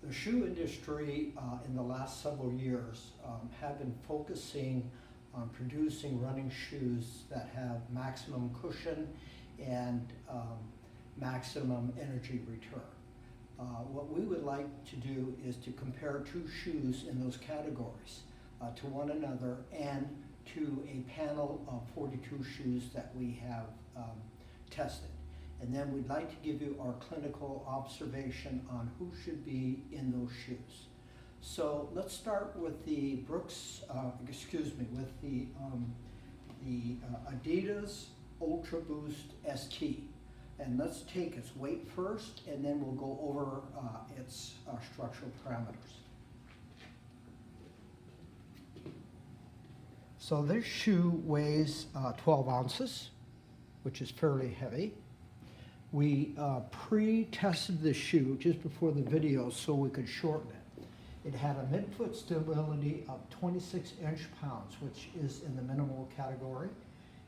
The shoe industry in the last several years have been focusing on producing running shoes that have maximum cushion and maximum energy return. What we would like to do is to compare two shoes in those categories to one another and to a panel of 42 shoes that we have tested. And then we'd like to give you our clinical observation on who should be in those shoes. So let's start with the Adidas Ultra Boost ST. And let's take its weight first, and then we'll go over its structural parameters. So this shoe weighs 12 ounces, which is fairly heavy. We pre-tested the shoe just before the video so we could shorten it. It had a midfoot stability of 26 inch-pounds, which is in the minimal category.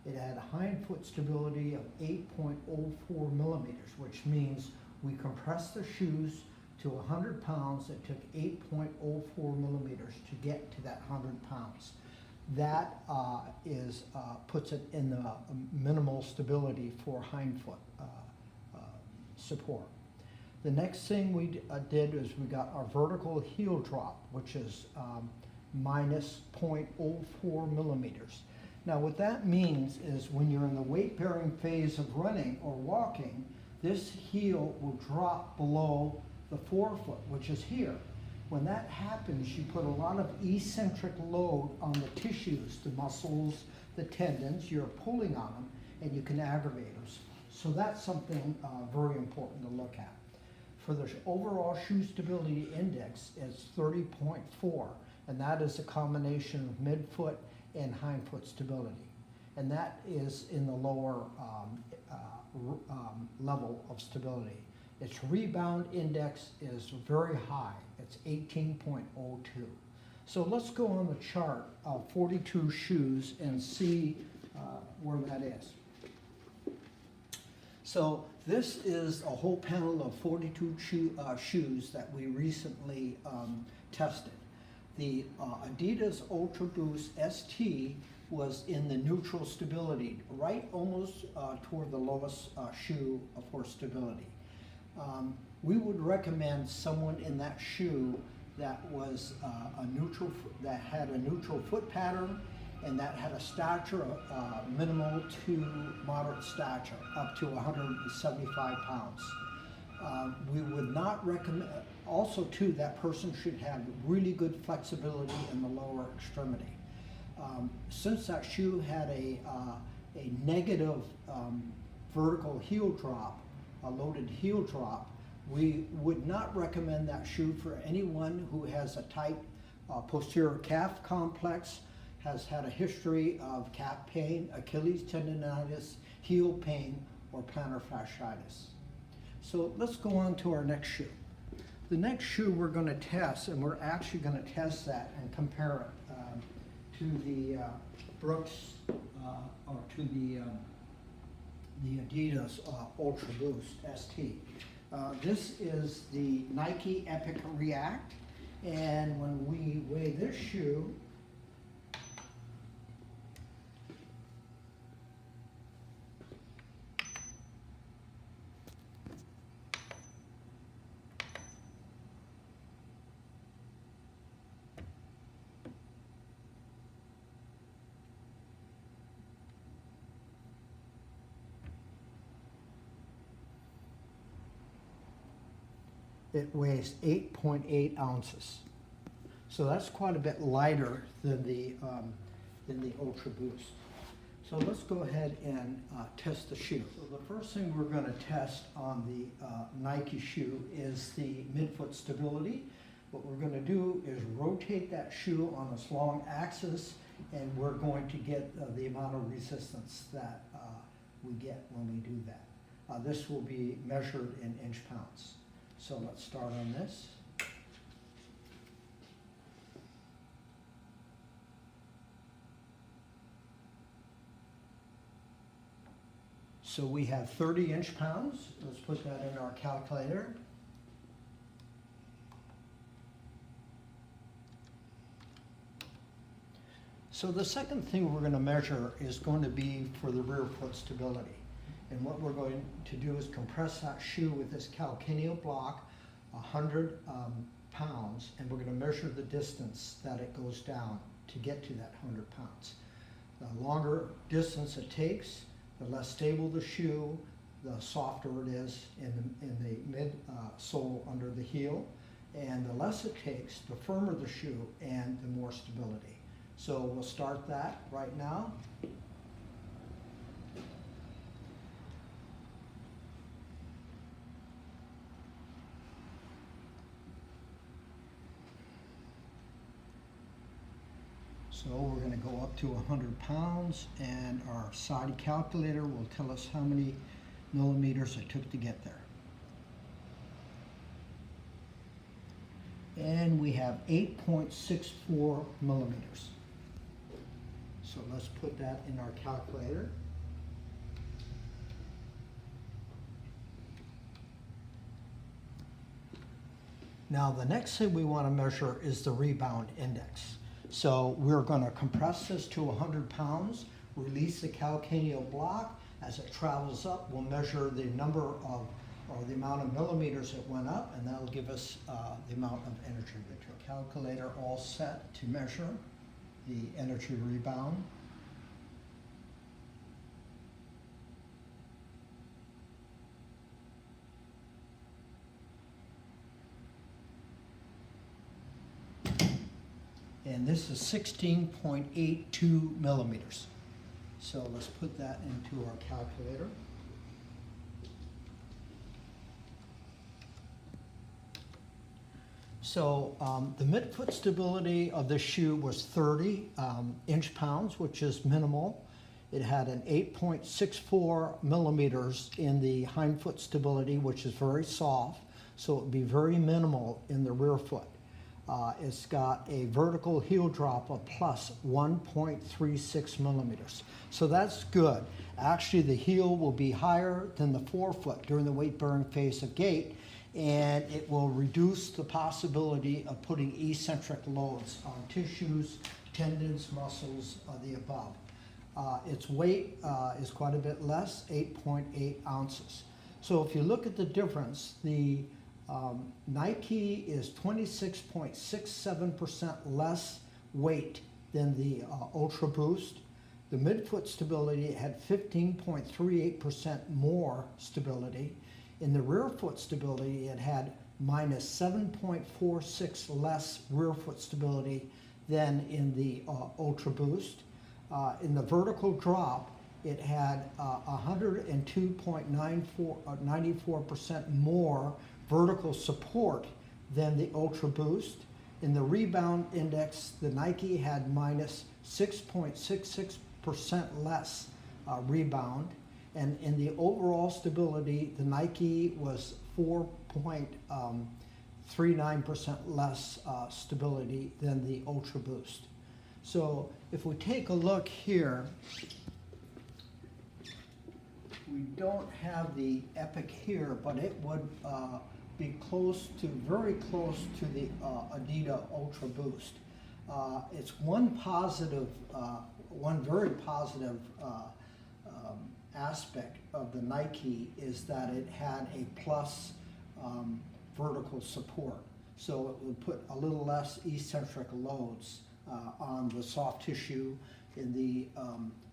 It had a hindfoot stability of 8.04 millimeters, which means we compressed the shoes to 100 pounds. It took 8.04 millimeters to get to that 100 pounds. That puts it in the minimal stability for hindfoot support. The next thing we did is we got our vertical heel drop, which is minus 0.04 millimeters. Now what that means is when you're in the weight-bearing phase of running or walking, this heel will drop below the forefoot, which is here. When that happens, you put a lot of eccentric load on the tissues, the muscles, the tendons, you're pulling on them, and you can aggravate them. So that's something very important to look at. For the overall shoe stability index, it's 30.4, and that is a combination of midfoot and hindfoot stability. And that is in the lower level of stability. Its rebound index is very high. It's 18.02. So let's go on the chart of 42 shoes and see where that is. So this is a whole panel of 42 shoes that we recently tested. The Adidas Ultra Boost ST was in the neutral stability, right almost toward the lowest shoe for stability. We would recommend someone in that shoe that was that had a neutral foot pattern and that had a stature minimal to moderate stature, up to 175 pounds. We would not recommend, also too, that person should have really good flexibility in the lower extremity. Since that shoe had a negative vertical heel drop, a loaded heel drop, we would not recommend that shoe for anyone who has a tight posterior calf complex, has had a history of calf pain, Achilles tendonitis, heel pain, or plantar fasciitis. So let's go on to our next shoe. The next shoe we're going to test, and we're actually going to test that and compare it to the Brooks or to the Adidas Ultra Boost ST. This is the Nike Epic React, and when we weigh this shoe, it weighs 8.8 ounces. So that's quite a bit lighter than the Ultra Boost. So let's go ahead and test the shoe. So the first thing we're going to test on the Nike shoe is the midfoot stability. What we're going to do is rotate that shoe on its long axis, and we're going to get the amount of resistance that we get when we do that. This will be measured in inch-pounds. So let's start on this. So we have 30 inch-pounds. Let's put that in our calculator. So the second thing we're going to measure is going to be for the rear foot stability. And what we're going to do is compress that shoe with this calcaneal block, 100 pounds, and we're going to measure the distance that it goes down to get to that 100 pounds. The longer distance it takes, the less stable the shoe, the softer it is in the mid sole under the heel, and the less it takes, the firmer the shoe and the more stability. So we'll start that right now. So we're going to go up to 100 pounds, and our side calculator will tell us how many millimeters it took to get there. And we have 8.64 millimeters. So let's put that in our calculator. Now the next thing we want to measure is the rebound index. So we're going to compress this to 100 pounds, release the calcaneal block. As it travels up, we'll measure the number of, or the amount of millimeters it went up, and that'll give us the amount of energy. The calculator all set to measure the energy rebound. And this is 16.82 millimeters. So let's put that into our calculator. So the midfoot stability of this shoe was 30 inch-pounds, which is minimal. It had an 8.64 millimeters in the hindfoot stability, which is very soft, so it would be very minimal in the rear foot. It's got a vertical heel drop of plus 1.36 millimeters. So that's good. Actually, the heel will be higher than the forefoot during the weight-bearing phase of gait, and it will reduce the possibility of putting eccentric loads on tissues, tendons, muscles, the above. Its weight is quite a bit less, 8.8 ounces. So if you look at the difference, the Nike is 26.67% less weight than the Ultra Boost. The midfoot stability had 15.38% more stability. In the rear foot stability, it had minus 7.46 less rear foot stability than in the Ultra Boost. In the vertical drop, it had 102.94% more vertical support than the Ultra Boost. In the rebound index, the Nike had minus 6.66% less rebound. And in the overall stability, the Nike was 4.39% less stability than the Ultra Boost. So if we take a look here, we don't have the Epic here, but it would be close to, very close to the Adidas Ultra Boost. It's one positive, one very positive aspect of the Nike is that it had a plus vertical support. So it would put a little less eccentric loads on the soft tissue in the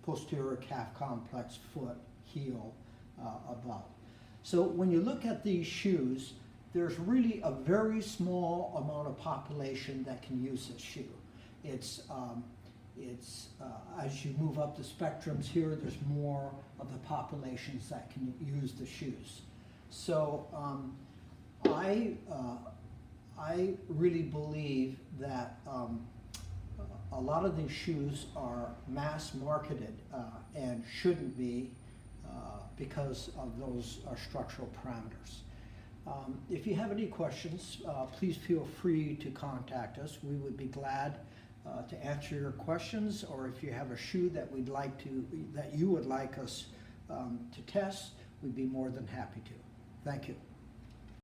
posterior calf complex foot, heel, above. So when you look at these shoes, there's really a very small amount of population that can use this shoe. It's as you move up the spectrums here, there's more of the populations that can use the shoes. So I really believe that a lot of these shoes are mass marketed and shouldn't be because of those structural parameters. If you have any questions, please feel free to contact us. We would be glad to answer your questions, or if you have a shoe that you would like us to test, we'd be more than happy to. Thank you.